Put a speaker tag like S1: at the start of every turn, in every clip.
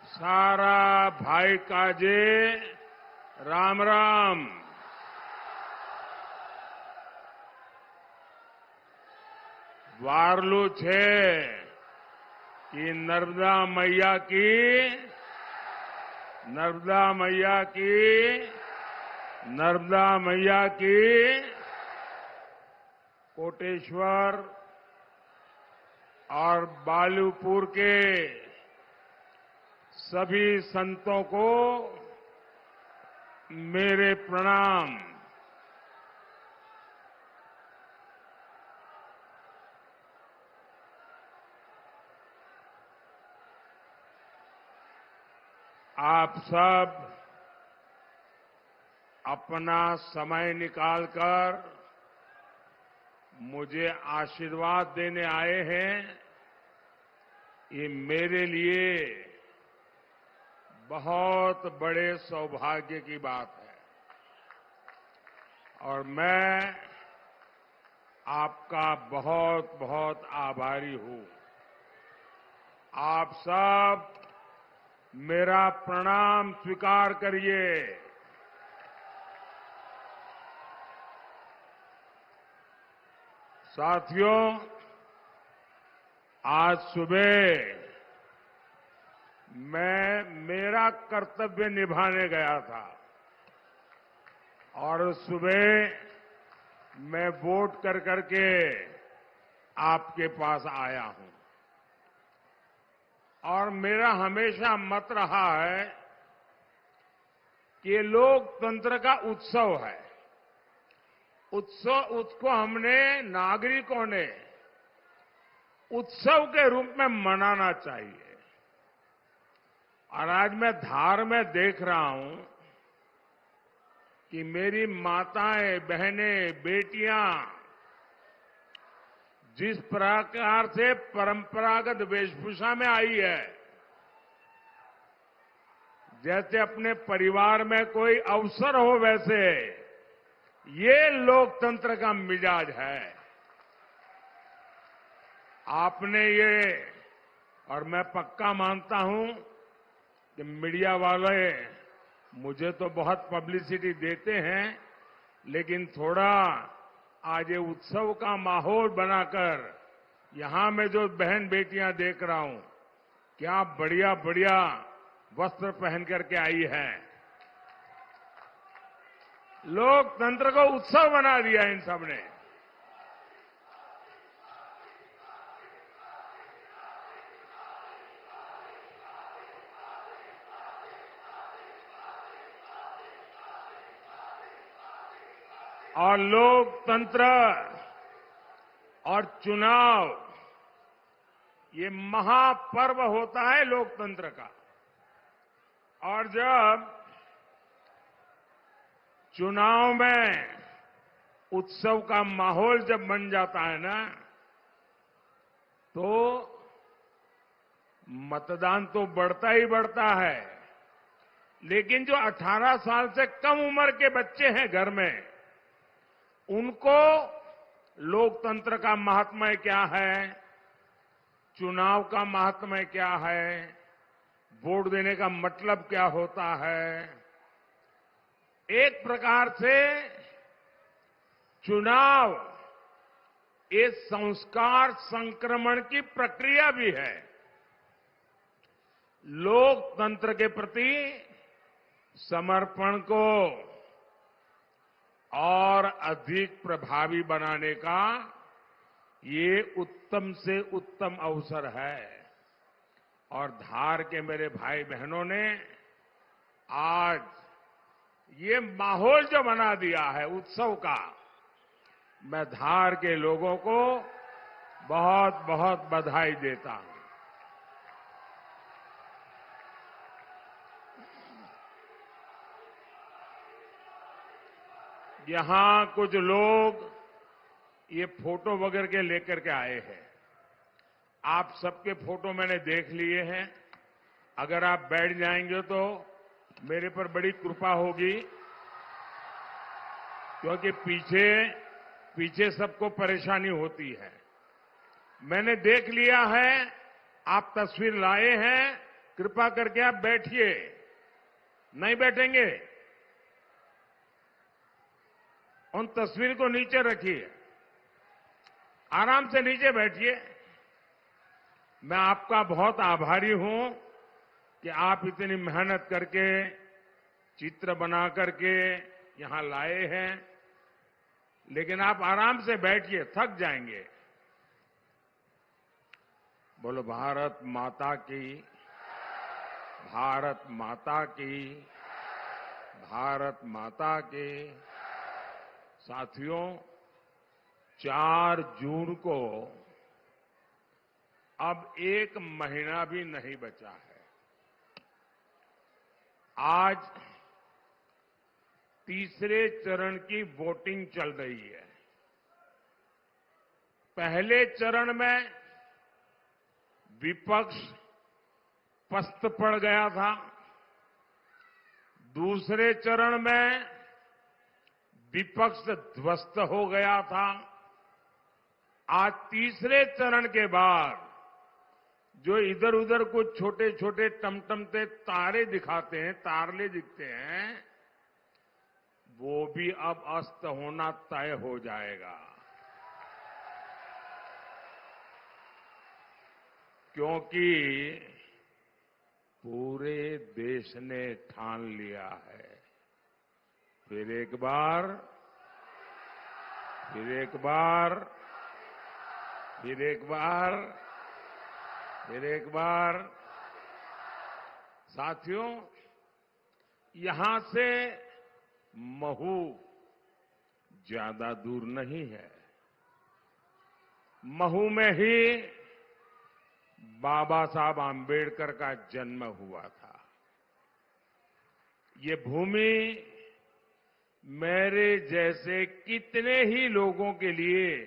S1: सारा भाई काजे राम राम। वारलू छे कि नर्मदा मैया की, नर्मदा मैया की, नर्मदा मैया की। कोटेश्वर और बालूपुर के सभी संतों को मेरे प्रणाम। आप सब अपना समय निकालकर मुझे आशीर्वाद देने आए हैं, ये मेरे लिए बहुत बड़े सौभाग्य की बात है और मैं आपका बहुत बहुत आभारी हूं। आप सब मेरा प्रणाम स्वीकार करिए। साथियों, आज सुबह मैं मेरा कर्तव्य निभाने गया था और सुबह मैं वोट कर करके आपके पास आया हूं और मेरा हमेशा मत रहा है कि लोकतंत्र का उत्सव है। उसको हमने नागरिकों ने उत्सव के रूप में मनाना चाहिए। और आज मैं धार में देख रहा हूं कि मेरी माताएं, बहनें, बेटियां जिस प्रकार से परंपरागत वेशभूषा में आई है, जैसे अपने परिवार में कोई अवसर हो, वैसे ये लोकतंत्र का मिजाज है। आपने ये, और मैं पक्का मानता हूं कि मीडिया वाले मुझे तो बहुत पब्लिसिटी देते हैं, लेकिन थोड़ा आज ये उत्सव का माहौल बनाकर यहां मैं जो बहन बेटियां देख रहा हूं, क्या बढ़िया बढ़िया वस्त्र पहन करके आई हैं। लोकतंत्र को उत्सव बना दिया इन सबने। और लोकतंत्र और चुनाव, ये महापर्व होता है लोकतंत्र का। और जब चुनाव में उत्सव का माहौल जब बन जाता है ना, तो मतदान तो बढ़ता ही बढ़ता है, लेकिन जो 18 साल से कम उम्र के बच्चे हैं घर में, उनको लोकतंत्र का महात्म्य क्या है, चुनाव का महात्म्य क्या है, वोट देने का मतलब क्या होता है। एक प्रकार से चुनाव ये संस्कार संक्रमण की प्रक्रिया भी है। लोकतंत्र के प्रति समर्पण को और अधिक प्रभावी बनाने का ये उत्तम से उत्तम अवसर है। और धार के मेरे भाई बहनों ने आज ये माहौल जो बना दिया है उत्सव का, मैं धार के लोगों को बहुत बहुत बधाई देता हूं। यहां कुछ लोग ये फोटो वगैरह के लेकर के आए हैं। आप सबके फोटो मैंने देख लिए हैं। अगर आप बैठ जाएंगे तो मेरे पर बड़ी कृपा होगी, क्योंकि पीछे सबको परेशानी होती है। मैंने देख लिया है, आप तस्वीर लाए हैं, कृपा करके आप बैठिए। नहीं बैठेंगे? उन तस्वीर को नीचे रखिए, आराम से नीचे बैठिए। मैं आपका बहुत आभारी हूं कि आप इतनी मेहनत करके चित्र बना करके यहां लाए हैं, लेकिन आप आराम से बैठिए, थक जाएंगे। बोलो भारत माता की, भारत माता की, भारत माता की। साथियों, 4 जून को अब 1 महीना भी नहीं बचा है। आज तीसरे चरण की वोटिंग चल रही है। पहले चरण में विपक्ष पस्त पड़ गया था, दूसरे चरण में विपक्ष ध्वस्त हो गया था। आज तीसरे चरण के बाद जो इधर उधर कुछ छोटे छोटे टमटमते तारे दिखाते हैं, तारले दिखते हैं, वो भी अब अस्त होना तय हो जाएगा। क्योंकि पूरे देश ने ठान लिया है, फिर एक बार, फिर एक बार, फिर एक बार, फिर एक बार। साथियों, यहां से महू ज्यादा दूर नहीं है। महू में ही बाबा साहब आम्बेडकर का जन्म हुआ था। ये भूमि मेरे जैसे कितने ही लोगों के लिए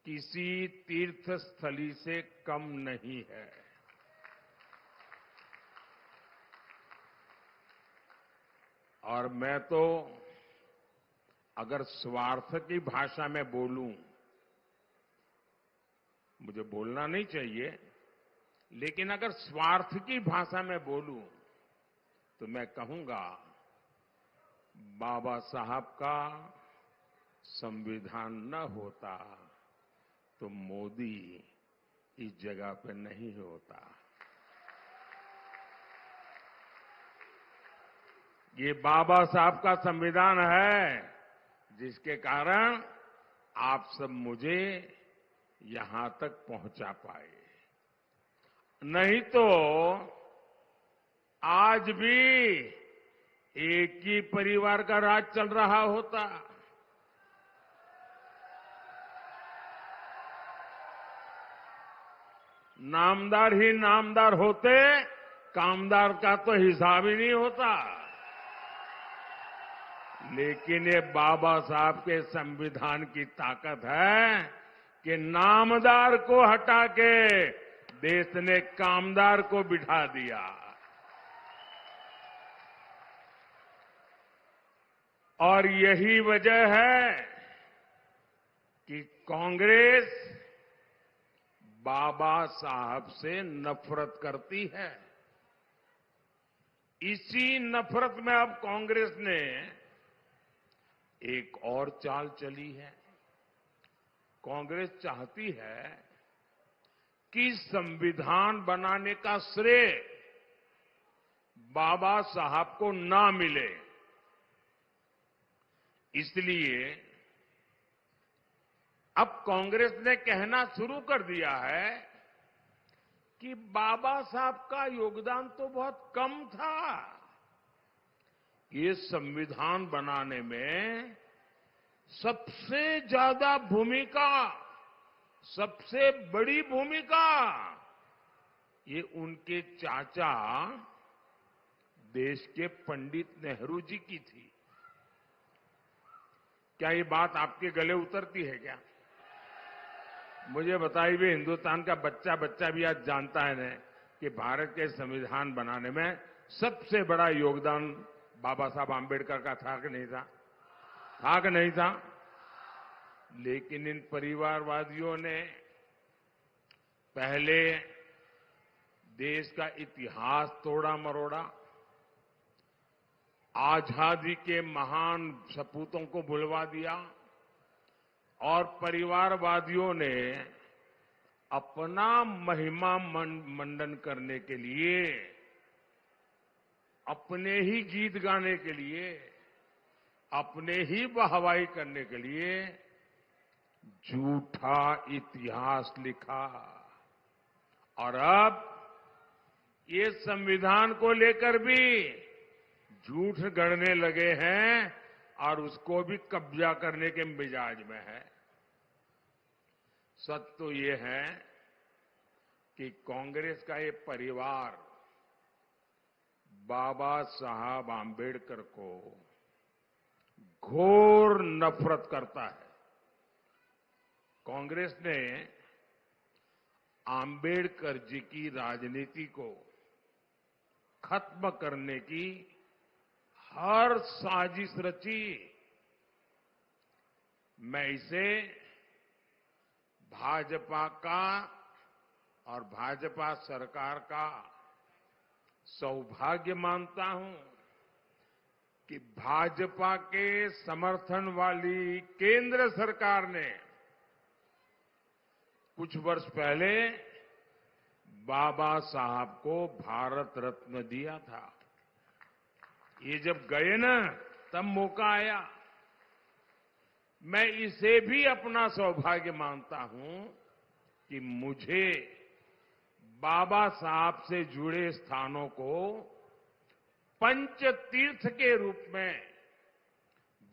S1: किसी तीर्थ स्थली से कम नहीं है। और मैं तो अगर स्वार्थ की भाषा में बोलूं, मुझे बोलना नहीं चाहिए, लेकिन अगर स्वार्थ की भाषा में बोलूं तो मैं कहूंगा, बाबा साहब का संविधान न होता तो मोदी इस जगह पे नहीं होता। ये बाबा साहब का संविधान है जिसके कारण आप सब मुझे यहां तक पहुंचा पाए। नहीं तो आज भी एक ही परिवार का राज चल रहा होता। नामदार ही नामदार होते, कामदार का तो हिसाब ही नहीं होता। लेकिन ये बाबा साहब के संविधान की ताकत है कि नामदार को हटा के देश ने कामदार को बिठा दिया। और यही वजह है कि कांग्रेस बाबा साहब से नफरत करती है। इसी नफरत में अब कांग्रेस ने एक और चाल चली है। कांग्रेस चाहती है कि संविधान बनाने का श्रेय बाबा साहब को ना मिले, इसलिए अब कांग्रेस ने कहना शुरू कर दिया है कि बाबा साहब का योगदान तो बहुत कम था। ये संविधान बनाने में सबसे ज्यादा भूमिका, सबसे बड़ी भूमिका ये उनके चाचा देश के पंडित नेहरू जी की थी। क्या ये बात आपके गले उतरती है क्या? मुझे बताइए, हिंदुस्तान का बच्चा बच्चा भी आज जानता है न कि भारत के संविधान बनाने में सबसे बड़ा योगदान बाबा साहब आम्बेडकर का था कि नहीं था? था कि नहीं था? लेकिन इन परिवारवादियों ने पहले देश का इतिहास तोड़ा मरोड़ा, आजादी के महान सपूतों को भुलवा दिया और परिवारवादियों ने अपना महिमा मंडन करने के लिए, अपने ही गीत गाने के लिए, अपने ही वाहवाही करने के लिए झूठा इतिहास लिखा। और अब ये संविधान को लेकर भी झूठ गढ़ने लगे हैं और उसको भी कब्जा करने के मिजाज में है। सच तो ये है कि कांग्रेस का ये परिवार बाबा साहब आंबेडकर को घोर नफरत करता है। कांग्रेस ने आंबेडकर जी की राजनीति को खत्म करने की हर साजिश रची। मैं इसे भाजपा का और भाजपा सरकार का सौभाग्य मानता हूं कि भाजपा के समर्थन वाली केंद्र सरकार ने कुछ वर्ष पहले बाबा साहब को भारत रत्न दिया था। ये जब गए ना, तब मौका आया। मैं इसे भी अपना सौभाग्य मानता हूं कि मुझे बाबा साहब से जुड़े स्थानों को पंच तीर्थ के रूप में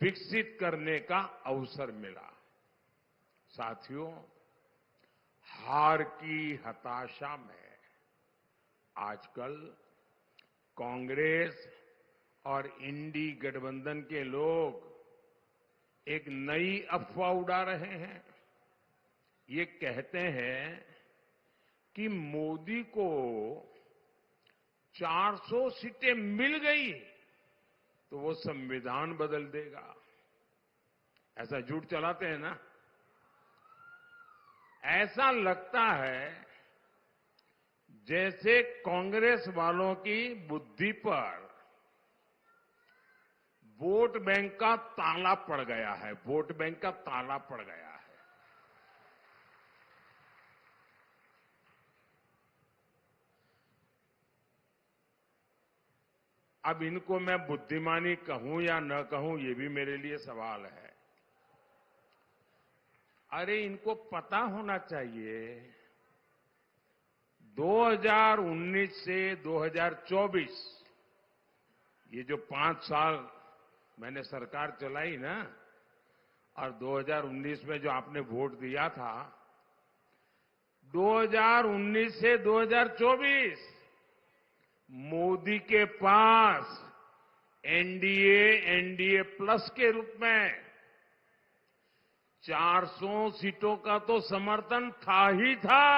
S1: विकसित करने का अवसर मिला। साथियों, हार की हताशा में आजकल कांग्रेस और इंडी गठबंधन के लोग एक नई अफवाह उड़ा रहे हैं। ये कहते हैं कि मोदी को 400 सीटें मिल गई तो वो संविधान बदल देगा। ऐसा झूठ चलाते हैं ना। ऐसा लगता है जैसे कांग्रेस वालों की बुद्धि पर वोट बैंक का ताला पड़ गया है। वोट बैंक का ताला पड़ गया है। अब इनको मैं बुद्धिमानी कहूं या न कहूं, ये भी मेरे लिए सवाल है। अरे, इनको पता होना चाहिए 2019 से 2024 ये जो 5 साल मैंने सरकार चलाई ना, और 2019 में जो आपने वोट दिया था, 2019 से 2024 मोदी के पास एनडीए प्लस के रूप में 400 सीटों का तो समर्थन था ही था।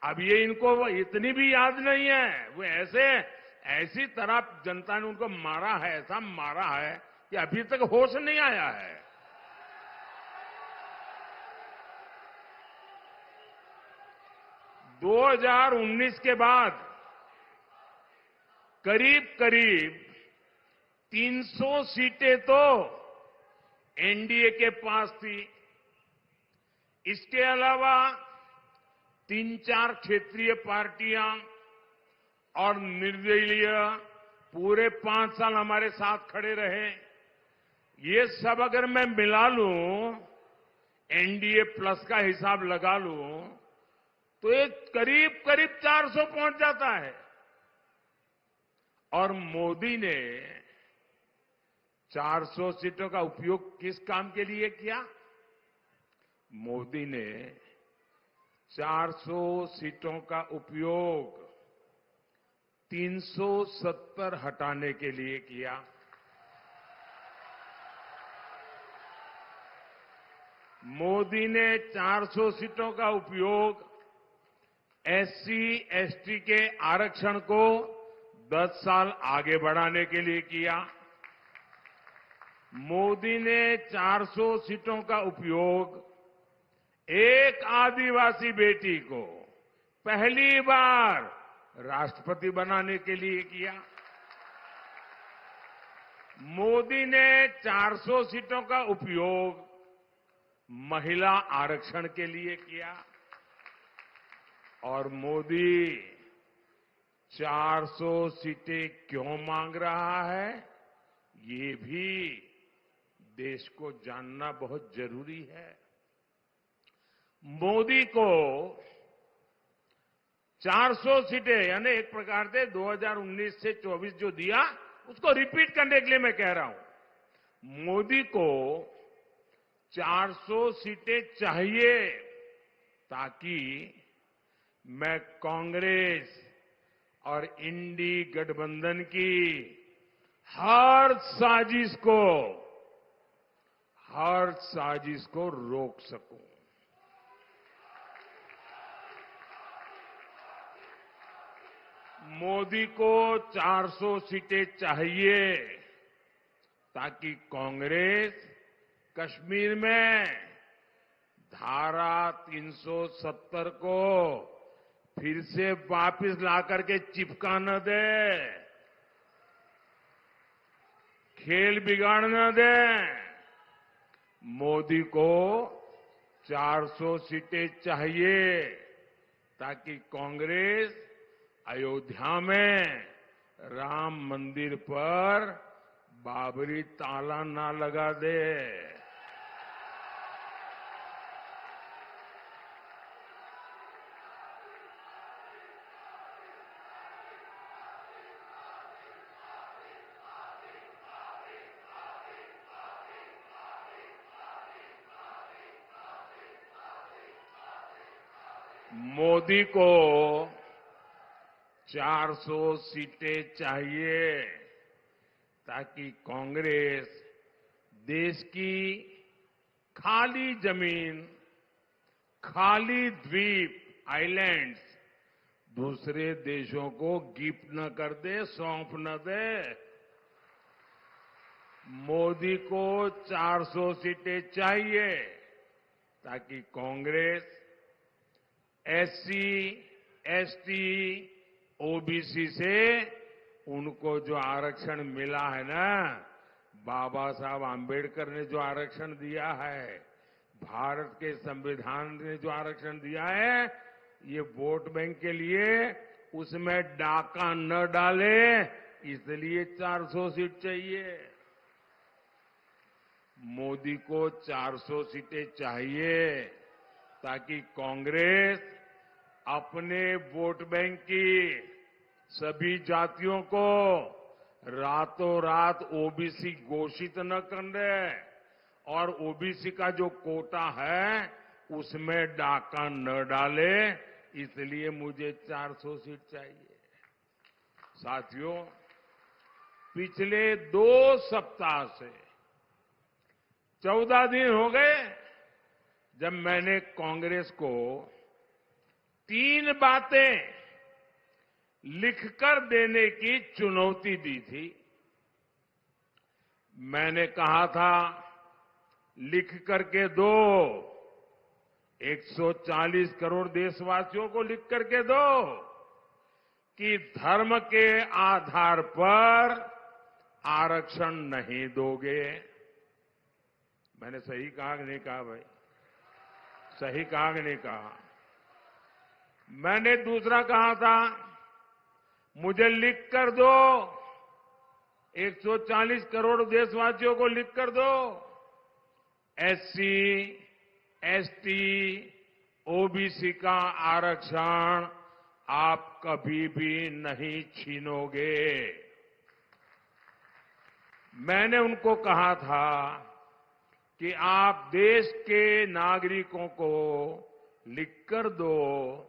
S1: अब ये इनको इतनी भी याद नहीं है। वो ऐसी तरह जनता ने उनको मारा है, ऐसा मारा है कि अभी तक होश नहीं आया है। दो 2019 के बाद करीब 300 सीटें तो एनडीए के पास थी। इसके अलावा 3-4 क्षेत्रीय पार्टियां और निर्दलीय पूरे 5 साल हमारे साथ खड़े रहे। ये सब अगर मैं मिला लूं, एनडीए प्लस का हिसाब लगा लूं, तो ये करीब 400 पहुंच जाता है। और मोदी ने 400 सीटों का उपयोग किस काम के लिए किया? मोदी ने 400 सीटों का उपयोग 370 हटाने के लिए किया। मोदी ने 400 सीटों का उपयोग SC/ST के आरक्षण को 10 साल आगे बढ़ाने के लिए किया। मोदी ने 400 सीटों का उपयोग एक आदिवासी बेटी को पहली बार राष्ट्रपति बनाने के लिए किया। मोदी ने 400 सीटों का उपयोग महिला आरक्षण के लिए किया और मोदी 400 सीटें क्यों मांग रहा है, ये भी देश को जानना बहुत जरूरी है। मोदी को 400 सीटें यानी एक प्रकार से 2019 से 24 जो दिया उसको रिपीट करने के लिए मैं कह रहा हूं। मोदी को 400 सीटें चाहिए ताकि मैं कांग्रेस और इंडी गठबंधन की हर साजिश को रोक सकूं। मोदी को 400 सीटें चाहिए ताकि कांग्रेस कश्मीर में धारा 370 को फिर से वापस लाकर के चिपका न दे, खेल बिगाड़ न दे। मोदी को 400 सीटें चाहिए ताकि कांग्रेस अयोध्या में राम मंदिर पर बाबरी ताला ना लगा दे। मोदी को 400 सीटें चाहिए ताकि कांग्रेस देश की खाली जमीन, खाली द्वीप, आइलैंड्स दूसरे देशों को गिफ्ट न कर दे, सौंप न दे। मोदी को 400 सीटें चाहिए ताकि कांग्रेस एससी, एसटी, ओबीसी से उनको जो आरक्षण मिला है ना, बाबा साहब आंबेडकर ने जो आरक्षण दिया है, भारत के संविधान ने जो आरक्षण दिया है, ये वोट बैंक के लिए उसमें डाका न डाले, इसलिए 400 सीट चाहिए। मोदी को 400 सीटें चाहिए ताकि कांग्रेस अपने वोट बैंक की सभी जातियों को रातों रात ओबीसी घोषित न कर दे और ओबीसी का जो कोटा है उसमें डाका न डाले, इसलिए मुझे 400 सीट चाहिए। साथियों, पिछले 2 सप्ताह से 14 दिन हो गए जब मैंने कांग्रेस को 3 बातें लिखकर देने की चुनौती दी थी। मैंने कहा था लिख करके दो, 140 करोड़ देशवासियों को लिख करके दो कि धर्म के आधार पर आरक्षण नहीं दोगे। मैंने सही कहा कि नहीं कहा भाई? सही कहा कि नहीं कहा? मैंने दूसरा कहा था मुझे लिख कर दो, 140 करोड़ देशवासियों को लिख कर दो, एससी, एसटी, ओबीसी का आरक्षण आप कभी भी नहीं छीनोगे। मैंने उनको कहा था कि आप देश के नागरिकों को लिखकर दो,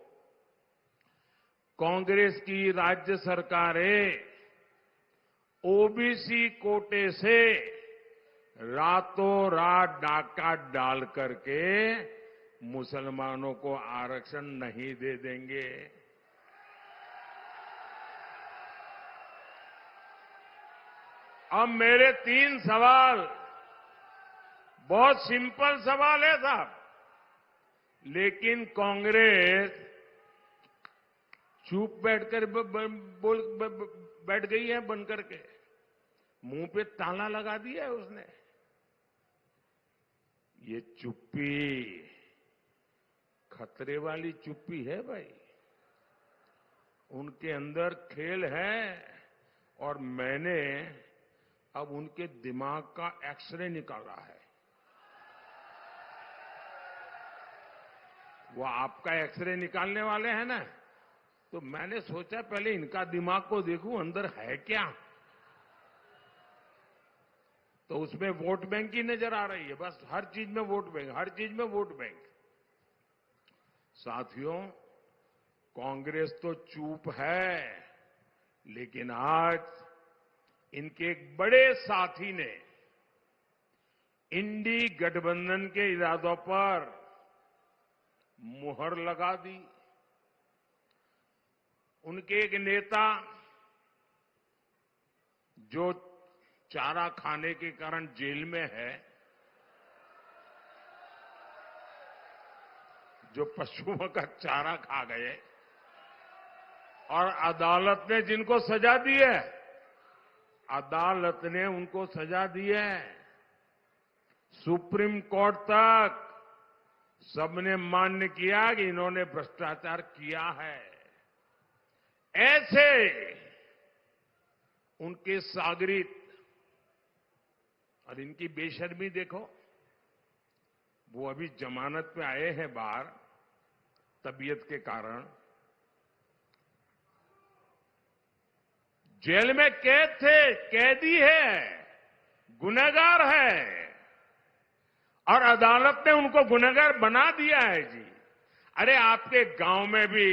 S1: कांग्रेस की राज्य सरकारें ओबीसी कोटे से रातों रात डाका डाल करके मुसलमानों को आरक्षण नहीं दे देंगे। अब मेरे 3 सवाल, बहुत सिंपल सवाल है साहब। लेकिन कांग्रेस चुप बैठकर बैठ गई है बन करके, मुंह पे ताला लगा दिया है उसने। ये चुप्पी खतरे वाली चुप्पी है भाई। उनके अंदर खेल है और मैंने अब उनके दिमाग का एक्सरे निकाला है। वो आपका एक्सरे निकालने वाले हैं ना, तो मैंने सोचा पहले इनका दिमाग को देखूं अंदर है क्या। तो उसमें वोट बैंक ही नजर आ रही है, बस हर चीज में वोट बैंक, हर चीज में वोट बैंक। साथियों, कांग्रेस तो चुप है, लेकिन आज इनके एक बड़े साथी ने इंडी गठबंधन के इरादों पर मुहर लगा दी। उनके एक नेता जो चारा खाने के कारण जेल में है, जो पशुओं का चारा खा गए, और अदालत ने जिनको सजा दी है, अदालत ने उनको सजा दी है, सुप्रीम कोर्ट तक सबने मान्य किया कि इन्होंने भ्रष्टाचार किया है। ऐसे उनके सागरित और इनकी बेशर्मी देखो। वो अभी जमानत पे आए हैं बाहर तबीयत के कारण, जेल में कैद थे, कैदी है, गुनहगार है, और अदालत ने उनको गुनहगार बना दिया है जी। अरे आपके गांव में भी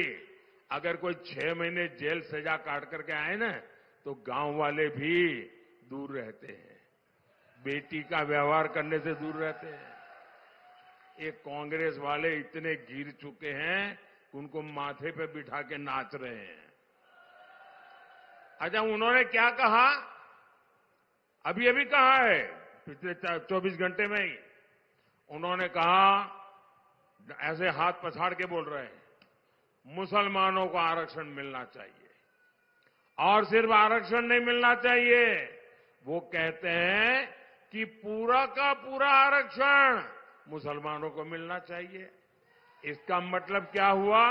S1: अगर कोई 6 महीने जेल सजा काट करके आए ना, तो गांव वाले भी दूर रहते हैं, बेटी का व्यवहार करने से दूर रहते हैं। ये कांग्रेस वाले इतने गिर चुके हैं, उनको माथे पे बिठा के नाच रहे हैं। अच्छा, उन्होंने क्या कहा, अभी अभी कहा है, पिछले 24 घंटे में ही उन्होंने कहा, ऐसे हाथ पछाड़ के बोल रहे हैं, मुसलमानों को आरक्षण मिलना चाहिए। और सिर्फ आरक्षण नहीं मिलना चाहिए, वो कहते हैं कि पूरा का पूरा आरक्षण मुसलमानों को मिलना चाहिए। इसका मतलब क्या हुआ?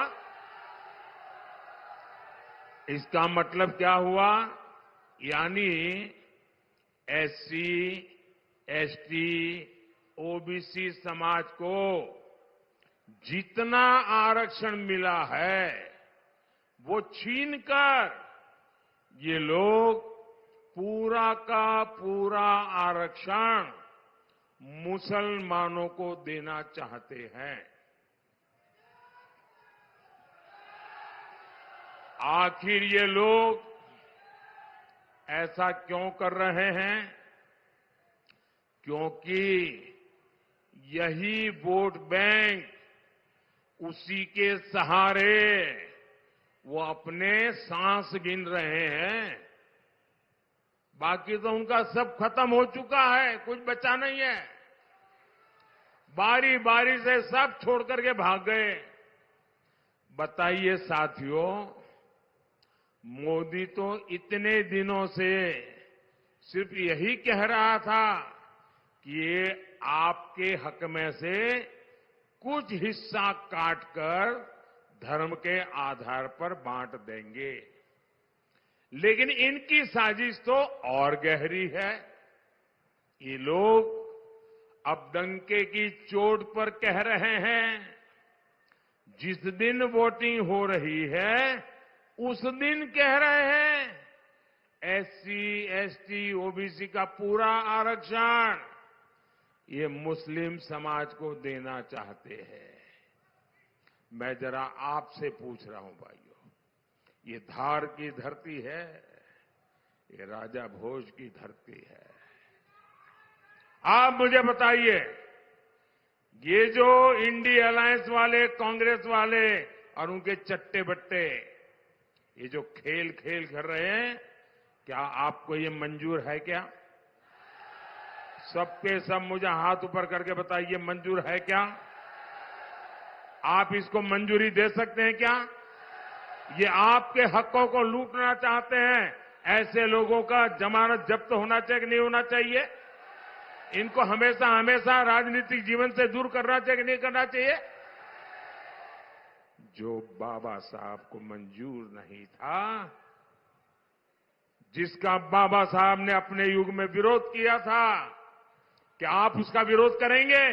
S1: इसका मतलब क्या हुआ? यानी एससी, एसटी, ओबीसी समाज को जितना आरक्षण मिला है वो छीनकर ये लोग पूरा का पूरा आरक्षण मुसलमानों को देना चाहते हैं। आखिर ये लोग ऐसा क्यों कर रहे हैं? क्योंकि यही वोट बैंक, उसी के सहारे वो अपने सांस गिन रहे हैं। बाकी तो उनका सब खत्म हो चुका है, कुछ बचा नहीं है। बारी बारी से सब छोड़ करके भाग गए। बताइए साथियों, मोदी तो इतने दिनों से सिर्फ यही कह रहा था कि ये आपके हक में से कुछ हिस्सा काटकर धर्म के आधार पर बांट देंगे। लेकिन इनकी साजिश तो और गहरी है। ये लोग अब डंके की चोट पर कह रहे हैं, जिस दिन वोटिंग हो रही है उस दिन कह रहे हैं एससी, एसटी, ओबीसी का पूरा आरक्षण ये मुस्लिम समाज को देना चाहते हैं। मैं जरा आपसे पूछ रहा हूं भाइयों, ये धार की धरती है, ये राजा भोज की धरती है। आप मुझे बताइए, ये जो इंडी अलायंस वाले, कांग्रेस वाले और उनके चट्टे बट्टे ये जो खेल कर रहे हैं, क्या आपको ये मंजूर है क्या? सबके सब मुझे हाथ ऊपर करके बताइए, मंजूर है क्या? आप इसको मंजूरी दे सकते हैं क्या? ये आपके हकों को लूटना चाहते हैं। ऐसे लोगों का जमानत जब्त होना चाहिए कि नहीं होना चाहिए? इनको हमेशा हमेशा राजनीतिक जीवन से दूर करना चाहिए कि नहीं करना चाहिए? जो बाबा साहब को मंजूर नहीं था, जिसका बाबा साहब ने अपने युग में विरोध किया था, क्या आप उसका विरोध करेंगे?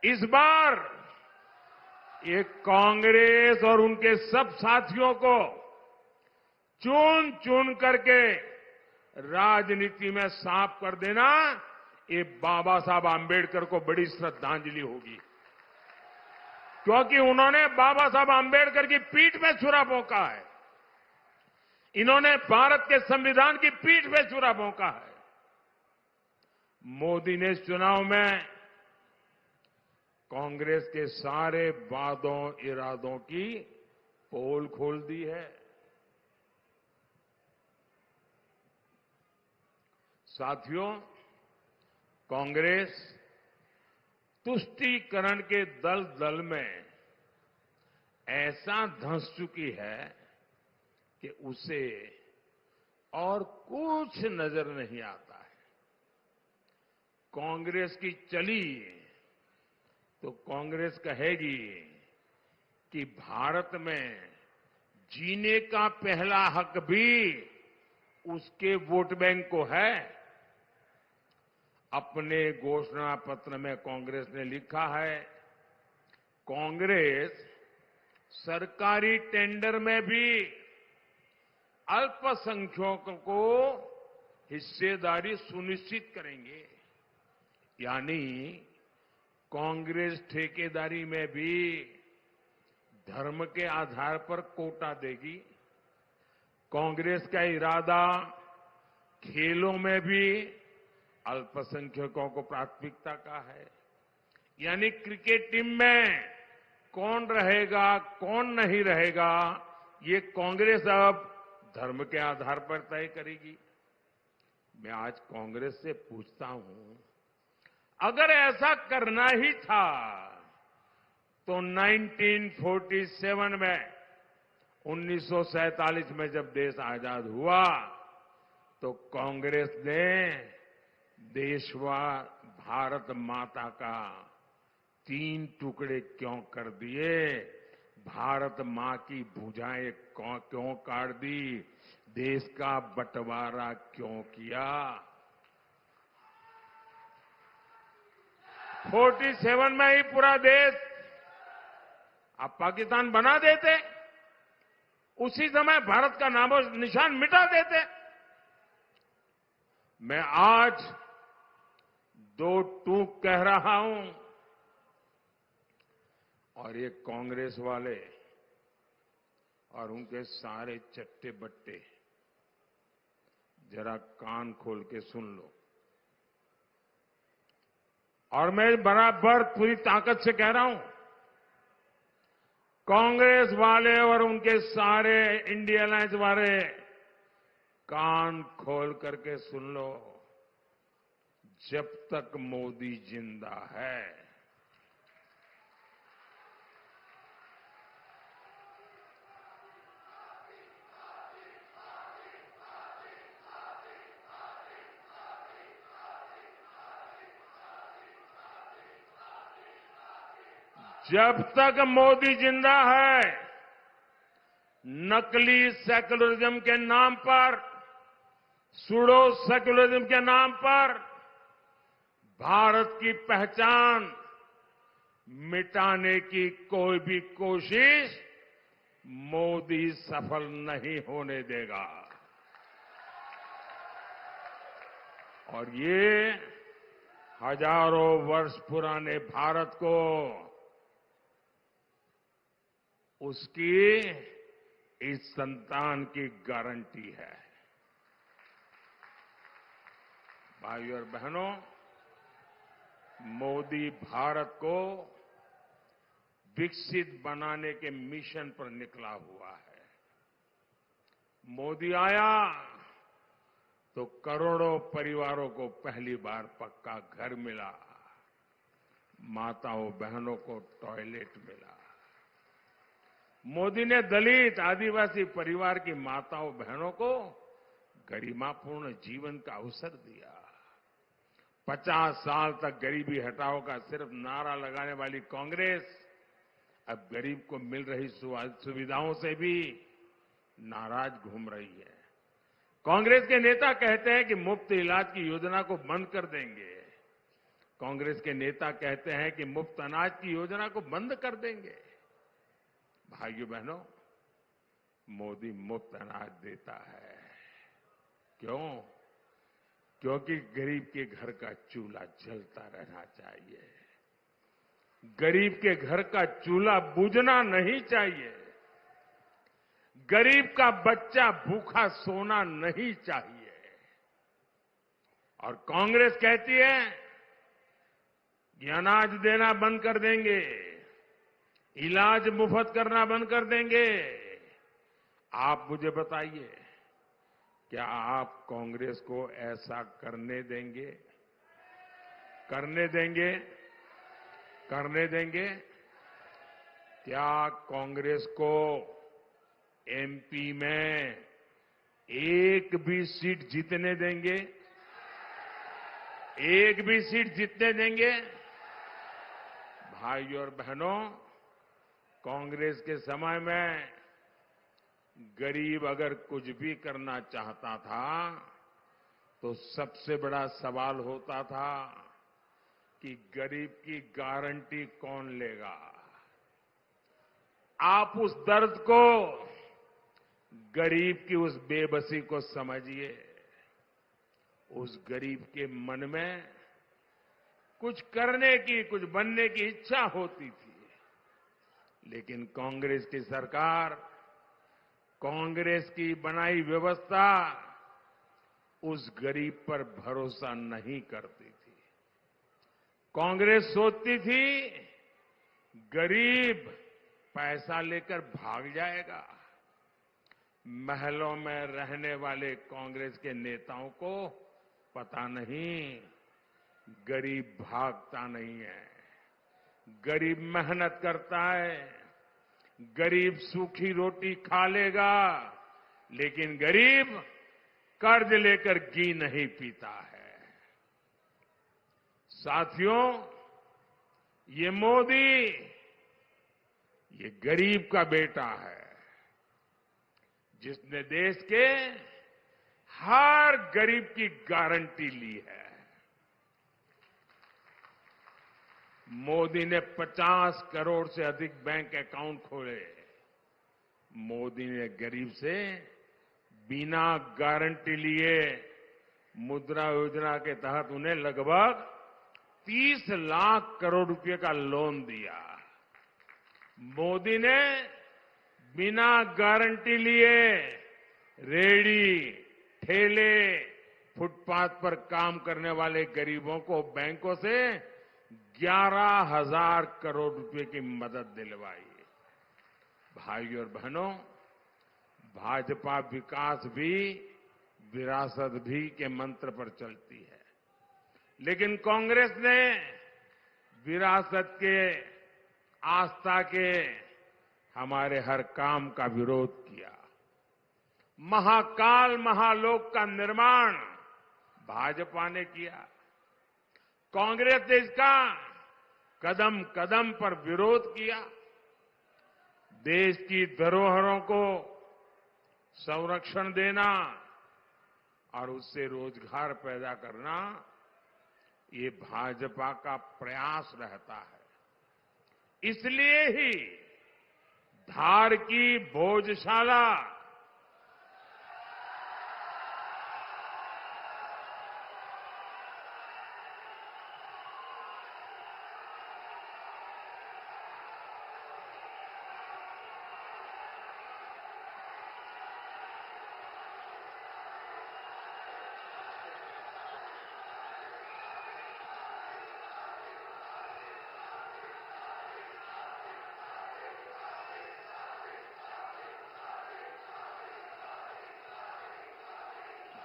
S1: इस बार ये कांग्रेस और उनके सब साथियों को चुन चुन करके राजनीति में साफ कर देना, ये बाबा साहब आंबेडकर को बड़ी श्रद्धांजलि होगी। क्योंकि उन्होंने बाबा साहब आंबेडकर की पीठ पे छुरा भोंका है। इन्होंने भारत के संविधान की पीठ पे छुरा भोंका है। मोदी ने इस चुनाव में कांग्रेस के सारे वादों इरादों की पोल खोल दी है। साथियों, कांग्रेस तुष्टीकरण के दलदल में ऐसा धंस चुकी है कि उसे और कुछ नजर नहीं आता है। कांग्रेस की चली तो कांग्रेस कहेगी कि भारत में जीने का पहला हक भी उसके वोट बैंक को है। अपने घोषणा पत्र में कांग्रेस ने लिखा है, कांग्रेस सरकारी टेंडर में भी अल्पसंख्यकों को हिस्सेदारी सुनिश्चित करेंगे। यानी कांग्रेस ठेकेदारी में भी धर्म के आधार पर कोटा देगी। कांग्रेस का इरादा खेलों में भी अल्पसंख्यकों को प्राथमिकता का है। यानी क्रिकेट टीम में कौन रहेगा कौन नहीं रहेगा, ये कांग्रेस अब धर्म के आधार पर तय करेगी। मैं आज कांग्रेस से पूछता हूं, अगर ऐसा करना ही था तो 1947 में 1947 में जब देश आजाद हुआ तो कांग्रेस ने भारत माता का 3 टुकड़े क्यों कर दिए? भारत मां की भुजाएं क्यों काट दी? देश का बंटवारा क्यों किया? 47 में ही पूरा देश आप पाकिस्तान बना देते, उसी समय भारत का नामो निशान मिटा देते। मैं आज 2 टूक कह रहा हूं और ये कांग्रेस वाले और उनके सारे चट्टे बट्टे जरा कान खोल के सुन लो। और मैं बराबर पूरी ताकत से कह रहा हूं, कांग्रेस वाले और उनके सारे इंडिया अलायंस वाले कान खोल करके सुन लो। जब तक मोदी जिंदा है, जब तक मोदी जिंदा है, नकली सेक्युलरिज्म के नाम पर, सूडो सेक्युलरिज्म के नाम पर भारत की पहचान मिटाने की कोई भी कोशिश मोदी सफल नहीं होने देगा। और ये हजारों वर्ष पुराने भारत को उसकी इस संतान की गारंटी है। भाइयों और बहनों, मोदी भारत को विकसित बनाने के मिशन पर निकला हुआ है। मोदी आया तो करोड़ों परिवारों को पहली बार पक्का घर मिला। माताओं बहनों को टॉयलेट मिला। मोदी ने दलित आदिवासी परिवार की माताओं बहनों को गरिमापूर्ण जीवन का अवसर दिया। 50 साल तक गरीबी हटाओ का सिर्फ नारा लगाने वाली कांग्रेस अब गरीब को मिल रही सुविधाओं से भी नाराज घूम रही है। कांग्रेस के नेता कहते हैं कि मुफ्त इलाज की योजना को बंद कर देंगे। कांग्रेस के नेता कहते हैं कि मुफ्त अनाज की योजना को बंद कर देंगे। भाइयों बहनों, मोदी मुफ्त अनाज देता है। क्यों? क्योंकि गरीब के घर का चूल्हा जलता रहना चाहिए। गरीब के घर का चूल्हा बुझना नहीं चाहिए। गरीब का बच्चा भूखा सोना नहीं चाहिए। और कांग्रेस कहती है कि अनाज देना बंद कर देंगे, इलाज मुफ्त करना बंद कर देंगे। आप मुझे बताइए, क्या आप कांग्रेस को ऐसा करने देंगे? करने देंगे? करने देंगे? क्या कांग्रेस को एमपी में एक भी सीट जीतने देंगे? एक भी सीट जीतने देंगे? भाइयों और बहनों, कांग्रेस के समय में गरीब अगर कुछ भी करना चाहता था तो सबसे बड़ा सवाल होता था कि गरीब की गारंटी कौन लेगा। आप उस दर्द को, गरीब की उस बेबसी को समझिए। उस गरीब के मन में कुछ करने की, कुछ बनने की इच्छा होती थी, लेकिन कांग्रेस की सरकार, कांग्रेस की बनाई व्यवस्था उस गरीब पर भरोसा नहीं करती थी। कांग्रेस सोचती थी गरीब पैसा लेकर भाग जाएगा। महलों में रहने वाले कांग्रेस के नेताओं को पता नहीं, गरीब भागता नहीं है। गरीब मेहनत करता है, गरीब सूखी रोटी खा लेगा, लेकिन गरीब कर्ज लेकर घी नहीं पीता है। साथियों, ये मोदी, ये गरीब का बेटा है, जिसने देश के हर गरीब की गारंटी ली है। मोदी ने 50 करोड़ से अधिक बैंक अकाउंट खोले। मोदी ने गरीब से बिना गारंटी लिए मुद्रा योजना के तहत उन्हें लगभग 30 लाख करोड़ रुपए का लोन दिया। मोदी ने बिना गारंटी लिए रेहड़ी, ठेले, फुटपाथ पर काम करने वाले गरीबों को बैंकों से 11,000 करोड़ रुपए की मदद दिलवाई। भाइयों और बहनों, भाजपा विकास भी, विरासत भी के मंत्र पर चलती है, लेकिन कांग्रेस ने विरासत के, आस्था के हमारे हर काम का विरोध किया। महाकाल, महालोक का निर्माण भाजपा ने किया। कांग्रेस ने इसका कदम कदम पर विरोध किया। देश की धरोहरों को संरक्षण देना और उससे रोजगार पैदा करना, ये भाजपा का प्रयास रहता है। इसलिए ही धार की भोजशाला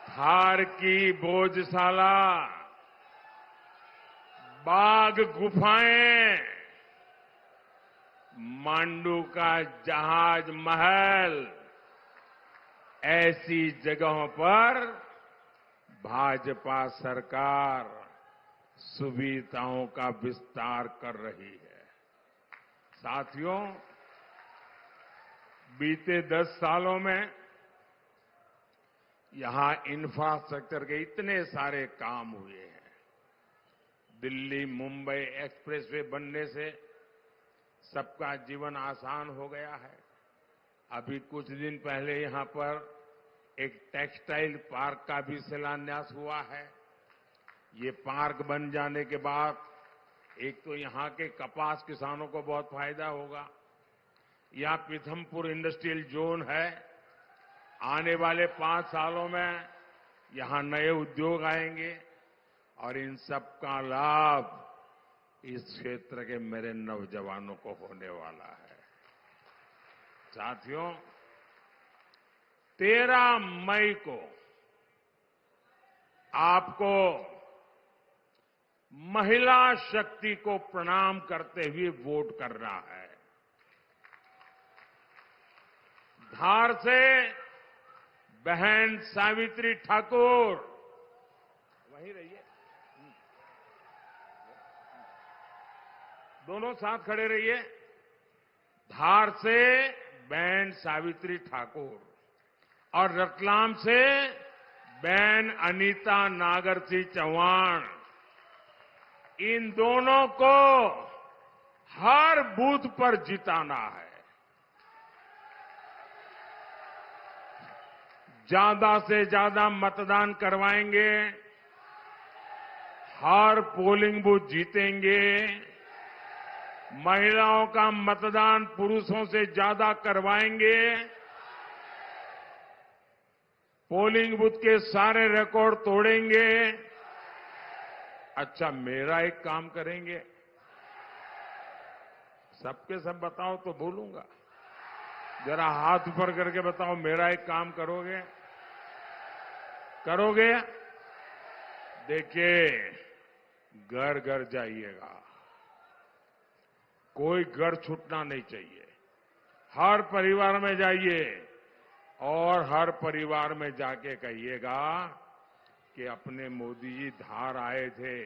S1: धार की भोजशाला बाघ गुफाएं, मांडू का जहाज महल, ऐसी जगहों पर भाजपा सरकार सुविधाओं का विस्तार कर रही है। साथियों, बीते 10 सालों में यहां इंफ्रास्ट्रक्चर के इतने सारे काम हुए हैं। दिल्ली मुंबई एक्सप्रेसवे बनने से सबका जीवन आसान हो गया है। अभी कुछ दिन पहले यहां पर एक टेक्सटाइल पार्क का भी शिलान्यास हुआ है। ये पार्क बन जाने के बाद एक तो यहां के कपास किसानों को बहुत फायदा होगा। यहां पीथमपुर इंडस्ट्रियल जोन है। आने वाले 5 सालों में यहां नए उद्योग आएंगे और इन सब का लाभ इस क्षेत्र के मेरे नौजवानों को होने वाला है। साथियों, 13 मई को आपको महिला शक्ति को प्रणाम करते हुए वोट करना है। धार से बहन सावित्री ठाकुर, वहीं रहिए, दोनों साथ खड़े रहिए। धार से बहन सावित्री ठाकुर और रतलाम से बहन अनीता नागर सिंह चौहान, इन दोनों को हर बूथ पर जिताना है। ज्यादा से ज्यादा मतदान करवाएंगे, हर पोलिंग बूथ जीतेंगे, महिलाओं का मतदान पुरुषों से ज्यादा करवाएंगे, पोलिंग बूथ के सारे रिकॉर्ड तोड़ेंगे। अच्छा, मेरा एक काम करेंगे, सबके सब बताओ तो बोलूंगा। जरा हाथ ऊपर करके बताओ, मेरा एक काम करोगे? करोगे? देखिए, घर घर जाइएगा, कोई घर छूटना नहीं चाहिए। हर परिवार में जाइए और हर परिवार में जाके कहिएगा कि अपने मोदी जी धार आए थे,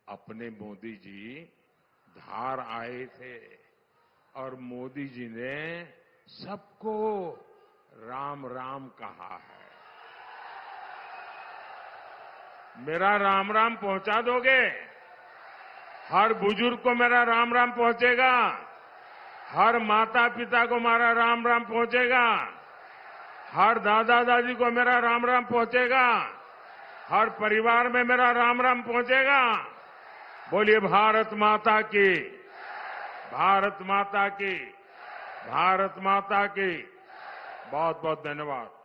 S1: अपने मोदी जी धार आए थे और मोदी जी ने सबको राम राम कहा है। मेरा राम राम पहुंचा दोगे? हर बुजुर्ग को मेरा राम राम पहुंचेगा? हर माता पिता को मेरा राम राम पहुंचेगा? हर दादा दादी को मेरा राम राम पहुंचेगा? हर परिवार में मेरा राम राम पहुंचेगा? बोलिए भारत माता की, भारत माता की, भारत माता की। बहुत बहुत धन्यवाद।